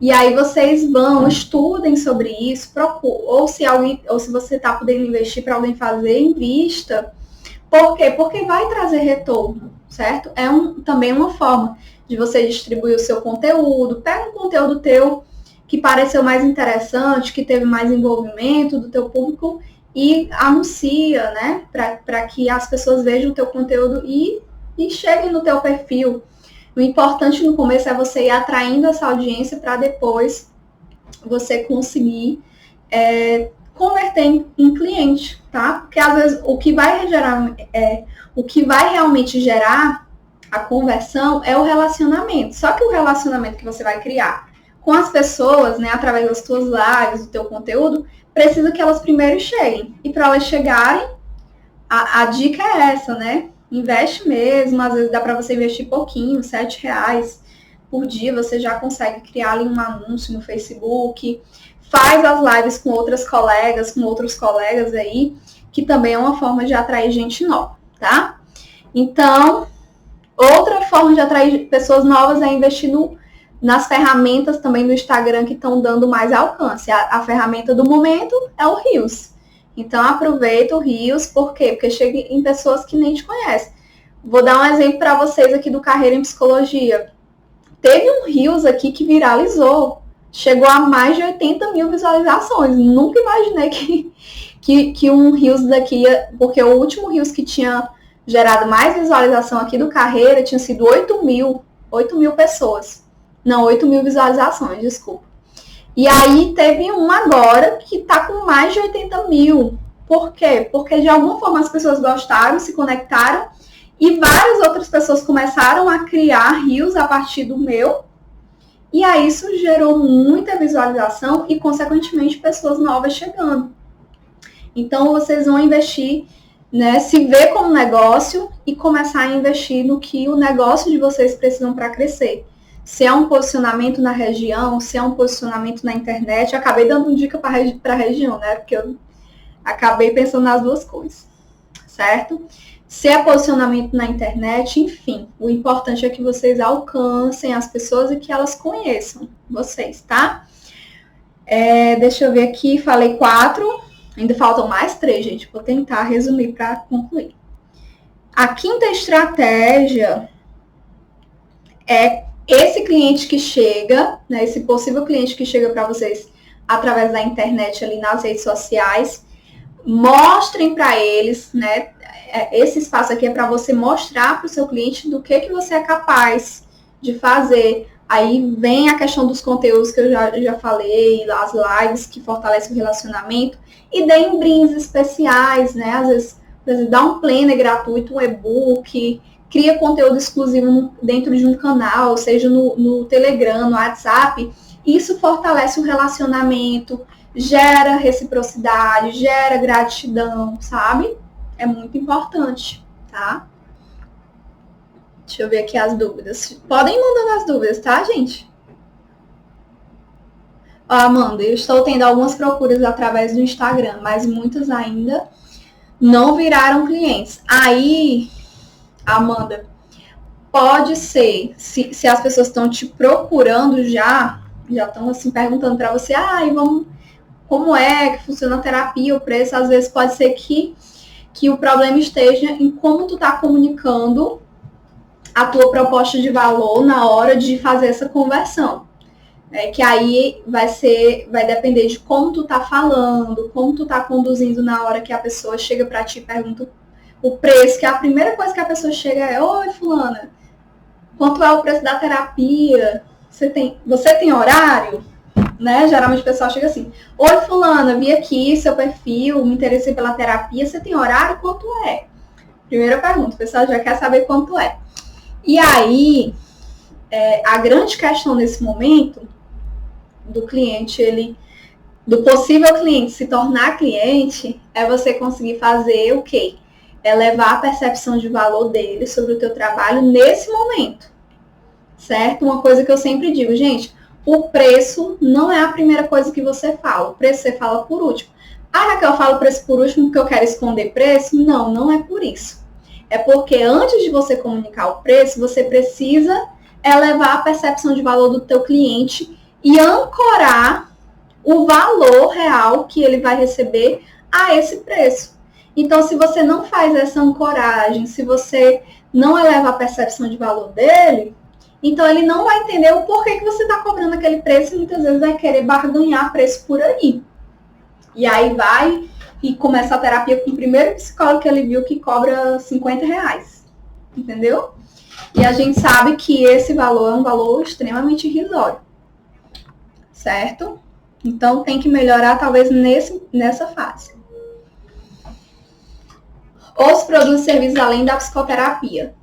E aí vocês estudem sobre isso, ou se você está podendo investir para alguém fazer, invista. Por quê? Porque vai trazer retorno, certo? Também uma forma de você distribuir o seu conteúdo. Pega um conteúdo teu que pareceu mais interessante, que teve mais envolvimento do teu público e anuncia, né? Para que as pessoas vejam o teu conteúdo e cheguem no teu perfil. O importante no começo é você ir atraindo essa audiência para depois você conseguir converter em cliente, tá? Porque às vezes o que vai realmente gerar a conversão é o relacionamento. Só que o relacionamento que você vai criar com as pessoas, né, através das tuas lives, do teu conteúdo, precisa que elas primeiro cheguem. E para elas chegarem, a dica é essa, né? Investe mesmo, às vezes dá para você investir pouquinho, R$7 por dia, você já consegue criar ali um anúncio no Facebook, faz as lives com outras colegas, com outros colegas aí, que também é uma forma de atrair gente nova, tá? Então, outra forma de atrair pessoas novas é investir nas ferramentas também do Instagram que estão dando mais alcance. A ferramenta do momento é o Reels. Então, aproveita o Reels, por quê? Porque chega em pessoas que nem te conhecem. Vou dar um exemplo para vocês aqui do Carreira em Psicologia. Teve um Reels aqui que viralizou. Chegou a mais de 80 mil visualizações. Nunca imaginei que um Reels daqui, porque o último Reels que tinha gerado mais visualização aqui do Carreira tinha sido 8 mil pessoas. Não, 8 mil visualizações, desculpa. E aí teve um agora que tá com mais de 80 mil. Por quê? Porque de alguma forma as pessoas gostaram, se conectaram e várias outras pessoas começaram a criar reels a partir do meu. E aí isso gerou muita visualização e, consequentemente, pessoas novas chegando. Então, vocês vão investir, né, se ver como negócio e começar a investir no que o negócio de vocês precisam para crescer. Se é um posicionamento na região, se é um posicionamento na internet. Eu acabei dando dica para a região, né? Porque eu acabei pensando nas duas coisas. certo? Se é posicionamento na internet, enfim, o importante é que vocês alcancem as pessoas e que elas conheçam vocês, tá? Deixa eu ver aqui, falei 4, ainda faltam mais 3, gente, vou tentar resumir para concluir. A quinta estratégia é esse cliente que chega, né, esse possível cliente que chega para vocês através da internet ali nas redes sociais, mostrem para eles, né, esse espaço aqui é para você mostrar para o seu cliente do que você é capaz de fazer. Aí vem a questão dos conteúdos que eu já falei, as lives que fortalecem o relacionamento, e deem brindes especiais, né, às vezes dá um planner gratuito, um e-book, cria conteúdo exclusivo dentro de um canal, seja no Telegram, no WhatsApp. Isso fortalece o relacionamento, gera reciprocidade, gera gratidão, sabe? É muito importante, tá? Deixa eu ver aqui as dúvidas. Podem ir mandando as dúvidas, tá, gente? Amanda, eu estou tendo algumas procuras através do Instagram, mas muitas ainda não viraram clientes. Aí, Amanda, pode ser, se as pessoas estão te procurando já estão assim perguntando para você, como é que funciona a terapia, o preço, às vezes pode ser que o problema esteja em como tu tá comunicando a tua proposta de valor na hora de fazer essa conversão. Que aí vai depender de como tu tá falando, como tu tá conduzindo na hora que a pessoa chega para ti e pergunta o preço, que a primeira coisa que a pessoa chega é: oi, fulana, quanto é o preço da terapia? Você tem horário? Né? Geralmente o pessoal chega assim: oi, fulana, vi aqui seu perfil, me interessei pela terapia, você tem horário? Quanto é? Primeira pergunta, o pessoal já quer saber quanto é. E aí, a grande questão nesse momento do cliente, do possível cliente se tornar cliente, é você conseguir fazer o quê? É levar a percepção de valor dele sobre o teu trabalho nesse momento, certo? Uma coisa que eu sempre digo, gente, o preço não é a primeira coisa que você fala, o preço você fala por último. Raquel, eu falo preço por último porque eu quero esconder preço? Não, não é por isso. É porque antes de você comunicar o preço, você precisa elevar a percepção de valor do teu cliente e ancorar o valor real que ele vai receber a esse preço. Então, se você não faz essa ancoragem, se você não eleva a percepção de valor dele, então ele não vai entender o porquê que você está cobrando aquele preço e muitas vezes vai querer barganhar preço por aí. E aí vai e começa a terapia com o primeiro psicólogo que ele viu que cobra R$50. Entendeu? E a gente sabe que esse valor é um valor extremamente irrisório. Certo? Então tem que melhorar talvez nessa fase. Os produtos e serviços além da psicoterapia.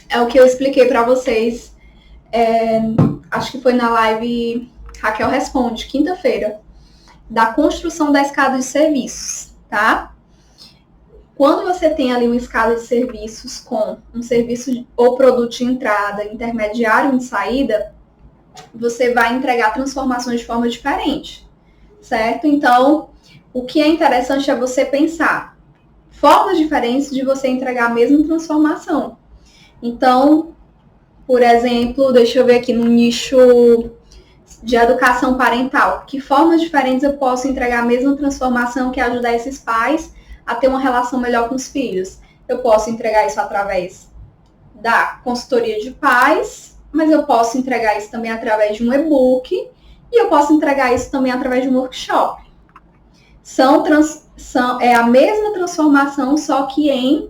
É o que eu expliquei para vocês, acho que foi na live Raquel Responde, quinta-feira, da construção da escada de serviços, tá? Quando você tem ali uma escala de serviços com um serviço ou produto de entrada, intermediário e de saída, você vai entregar transformações de forma diferente, certo? Então, o que é interessante é você pensar formas diferentes de você entregar a mesma transformação. Então, por exemplo, deixa eu ver aqui no nicho de educação parental, que formas diferentes eu posso entregar a mesma transformação que ajudar esses pais a ter uma relação melhor com os filhos? Eu posso entregar isso através da consultoria de pais, mas eu posso entregar isso também através de um e-book e eu posso entregar isso também através de um workshop. É a mesma transformação, só que em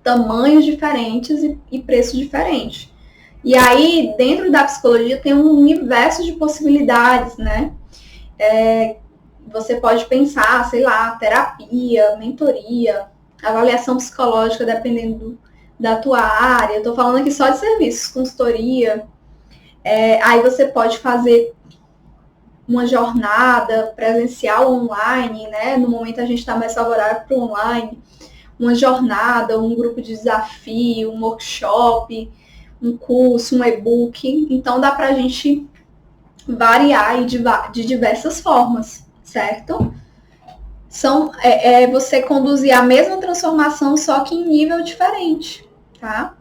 tamanhos diferentes e preços diferentes. E aí, dentro da psicologia, tem um universo de possibilidades, né? Você pode pensar, sei lá, terapia, mentoria, avaliação psicológica, dependendo da tua área. Eu tô falando aqui só de serviços, consultoria. Aí você pode fazer uma jornada presencial online, né? No momento a gente está mais favorável para o online. Uma jornada, um grupo de desafio, um workshop, um curso, um e-book. Então, dá para a gente variar de diversas formas, certo? É você conduzir a mesma transformação, só que em nível diferente, tá?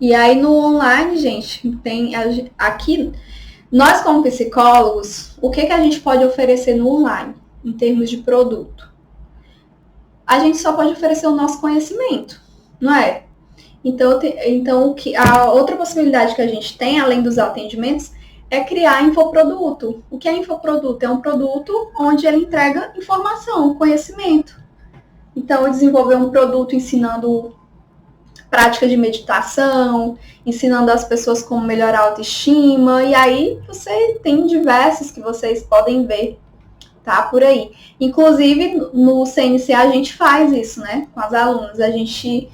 E aí no online, gente, tem aqui, nós como psicólogos, o que a gente pode oferecer no online, em termos de produto? A gente só pode oferecer o nosso conhecimento, não é? Então a outra possibilidade que a gente tem, além dos atendimentos, é criar infoproduto. O que é infoproduto? É um produto onde ele entrega informação, conhecimento. Então, eu desenvolver um produto ensinando prática de meditação, ensinando as pessoas como melhorar a autoestima, e aí você tem diversos que vocês podem ver, tá? Por aí. Inclusive, no CNC a gente faz isso, né? Com as alunas. A gente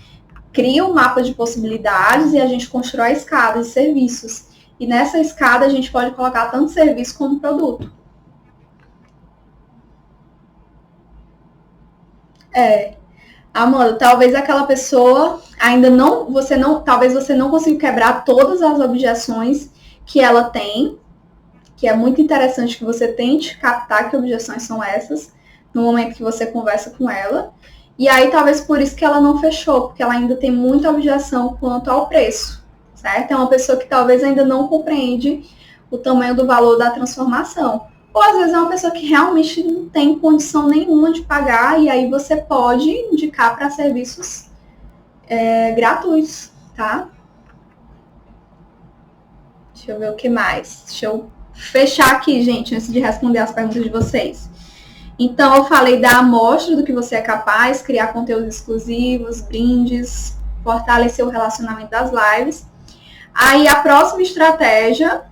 cria um mapa de possibilidades e a gente constrói a escada de serviços. E nessa escada a gente pode colocar tanto serviço como produto. Amanda, talvez aquela pessoa talvez você não consiga quebrar todas as objeções que ela tem, que é muito interessante que você tente captar que objeções são essas no momento que você conversa com ela. E aí talvez por isso que ela não fechou, porque ela ainda tem muita objeção quanto ao preço, certo? É uma pessoa que talvez ainda não compreende o tamanho do valor da transformação. Ou às vezes é uma pessoa que realmente não tem condição nenhuma de pagar, e aí você pode indicar para serviços gratuitos, tá? Deixa eu ver o que mais. Deixa eu fechar aqui, gente, antes de responder as perguntas de vocês. Então, eu falei da amostra do que você é capaz, criar conteúdos exclusivos, brindes, fortalecer o relacionamento das lives. Aí, a próxima estratégia,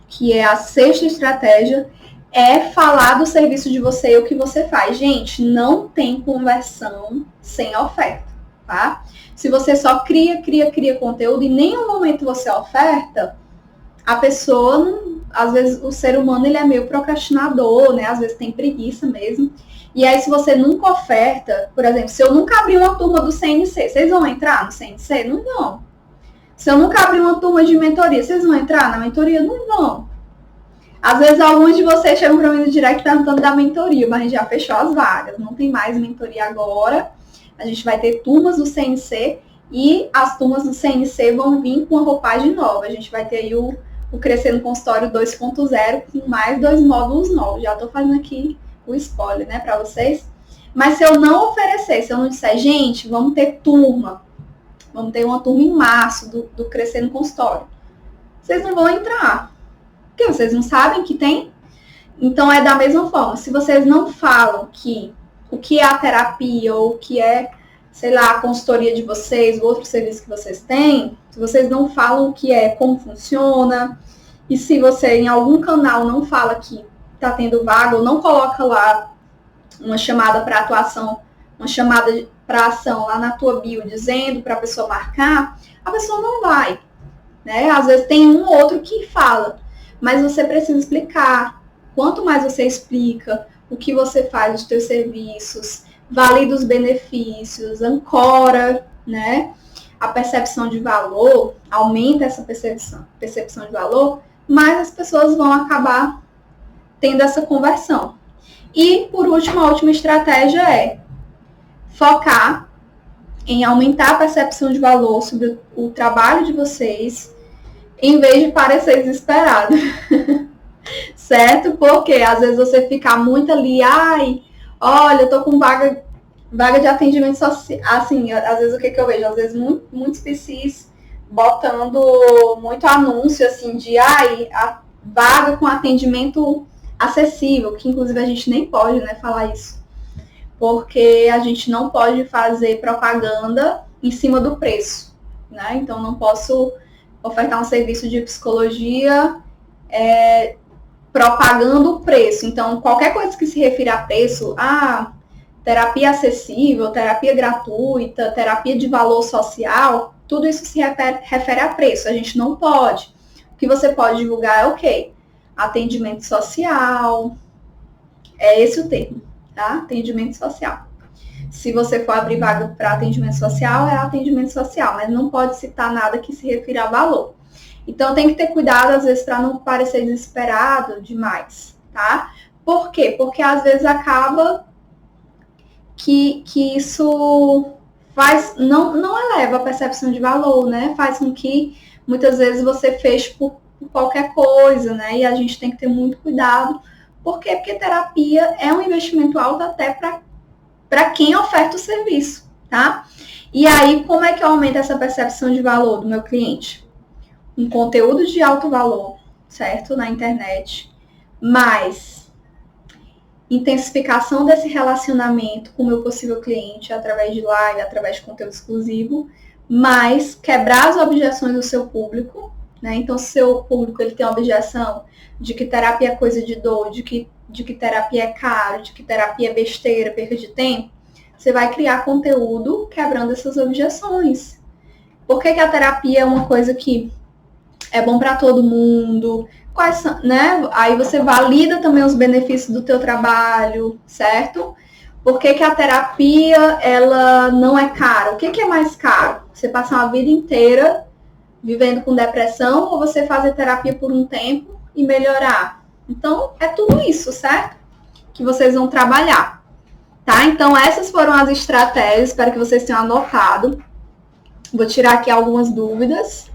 que é a sexta estratégia, é falar do serviço de você e o que você faz. Gente, não tem conversão sem oferta, tá? Se você só cria conteúdo e em nenhum momento você oferta, a pessoa, às vezes o ser humano ele é meio procrastinador, né? Às vezes tem preguiça mesmo. E aí se você nunca oferta, por exemplo, se eu nunca abrir uma turma do CNC, vocês vão entrar no CNC? Não vão. Se eu nunca abrir uma turma de mentoria, vocês vão entrar na mentoria? Não vão. Às vezes alguns de vocês chegam para mim no direct perguntando da mentoria, mas a gente já fechou as vagas, não tem mais mentoria agora. A gente vai ter turmas do CNC e as turmas do CNC vão vir com uma roupagem nova. A gente vai ter aí o Crescendo Consultório 2.0 com mais 2 módulos novos. Já estou fazendo aqui o spoiler, né, para vocês. Mas se eu não oferecer, se eu não disser, gente, vamos ter turma, vamos ter uma turma em março do Crescendo Consultório, vocês não vão entrar. Porque vocês não sabem que tem. Então, é da mesma forma. Se vocês não falam o que é a terapia ou o que é, sei lá, a consultoria de vocês, o outro serviço que vocês têm, se vocês não falam o que é, como funciona, e se você em algum canal não fala que está tendo vaga ou não coloca lá uma chamada para atuação, uma chamada para ação lá na tua bio dizendo para a pessoa marcar, a pessoa não vai, né? Às vezes tem um ou outro que fala, mas você precisa explicar. Quanto mais você explica o que você faz, os teus serviços, valida os benefícios, ancora, né, a percepção de valor, aumenta essa percepção de valor, mais as pessoas vão acabar tendo essa conversão. E, por último, a última estratégia é focar em aumentar a percepção de valor sobre o trabalho de vocês, em vez de parecer desesperado. Certo? Porque às vezes você fica muito ali, olha, eu tô com vaga de atendimento social. Assim, às vezes o que eu vejo? Às vezes muitos PCs botando muito anúncio, assim, de a vaga com atendimento acessível, que inclusive a gente nem pode, né, falar isso. Porque a gente não pode fazer propaganda em cima do preço, né? Então, não posso ofertar um serviço de psicologia propagando o preço. Então, qualquer coisa que se refira a preço, terapia acessível, terapia gratuita, terapia de valor social, tudo isso se refere a preço. A gente não pode. O que você pode divulgar é o quê? Atendimento social. É esse o termo, tá? Atendimento social. Se você for abrir vaga para atendimento social, é atendimento social, mas não pode citar nada que se refira a valor. Então tem que ter cuidado, às vezes, para não parecer desesperado demais, tá? Por quê? Porque às vezes acaba que isso não eleva a percepção de valor, né? Faz com que muitas vezes você feche por qualquer coisa, né? E a gente tem que ter muito cuidado. Por quê? Porque terapia é um investimento alto até para quem oferta o serviço, tá? E aí, como é que eu aumento essa percepção de valor do meu cliente? Um conteúdo de alto valor, certo? Na internet, mais intensificação desse relacionamento com o meu possível cliente através de live, através de conteúdo exclusivo, mais quebrar as objeções do seu público, né? Então, se o seu público ele tem a objeção de que terapia é coisa de dor, de que terapia é caro, de que terapia é besteira, perda de tempo, você vai criar conteúdo quebrando essas objeções. Por que a terapia é uma coisa que é bom para todo mundo? Quais são, né? Aí você valida também os benefícios do teu trabalho, certo? Por que a terapia ela não é cara? O que é mais caro? Você passar uma vida inteira vivendo com depressão ou você fazer terapia por um tempo e melhorar? Então, é tudo isso, certo? Que vocês vão trabalhar, tá? Então, essas foram as estratégias, espero que vocês tenham anotado. Vou tirar aqui algumas dúvidas.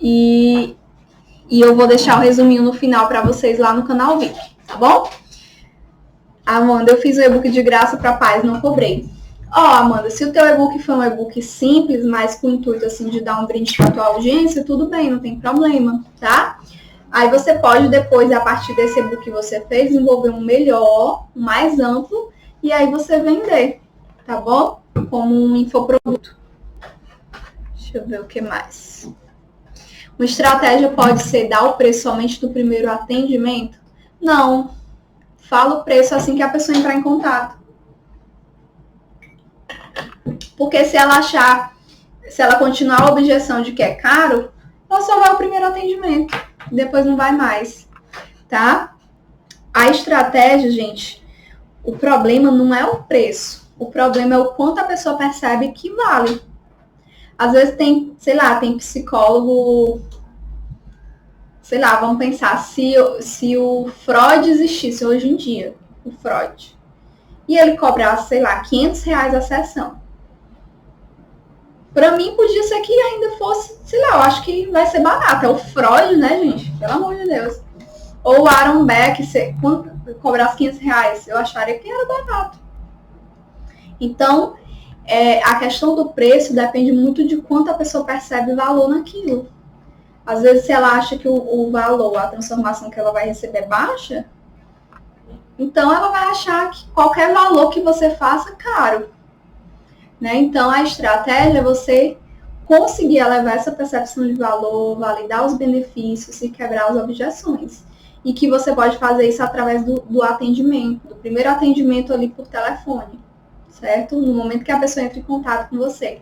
E eu vou deixar o resuminho no final para vocês lá no canal VIP, tá bom? Amanda, eu fiz o e-book de graça para pais, não cobrei. Amanda, se o teu e-book foi um e-book simples, mas com o intuito assim de dar um brinde para tua audiência, tudo bem, não tem problema, tá? Aí você pode depois, a partir desse e-book que você fez, desenvolver um melhor, um mais amplo, e aí você vender, tá bom? Como um infoproduto. Deixa eu ver o que mais. Uma estratégia pode ser dar o preço somente do primeiro atendimento? Não. Fala o preço assim que a pessoa entrar em contato. Porque se ela continuar a objeção de que é caro, ela só vai ao primeiro atendimento. Depois não vai mais, tá? A estratégia, gente, o problema não é o preço. O problema é o quanto a pessoa percebe que vale. Às vezes tem, sei lá, tem psicólogo, sei lá, vamos pensar, se o Freud existisse hoje em dia, o Freud, e ele cobrasse, sei lá, R$500 a sessão. Pra mim, podia ser que ainda fosse, sei lá, eu acho que vai ser barato. É o Freud, né, gente? Pelo amor de Deus. Ou o Aaron Beck, quando cobrasse R$500, eu acharia que era barato. Então, a questão do preço depende muito de quanto a pessoa percebe valor naquilo. Às vezes, se ela acha que o valor, a transformação que ela vai receber é baixa, então ela vai achar que qualquer valor que você faça é caro. Né? Então, a estratégia é você conseguir elevar essa percepção de valor, validar os benefícios e quebrar as objeções. E que você pode fazer isso através do atendimento, do primeiro atendimento ali por telefone, certo? No momento que a pessoa entra em contato com você.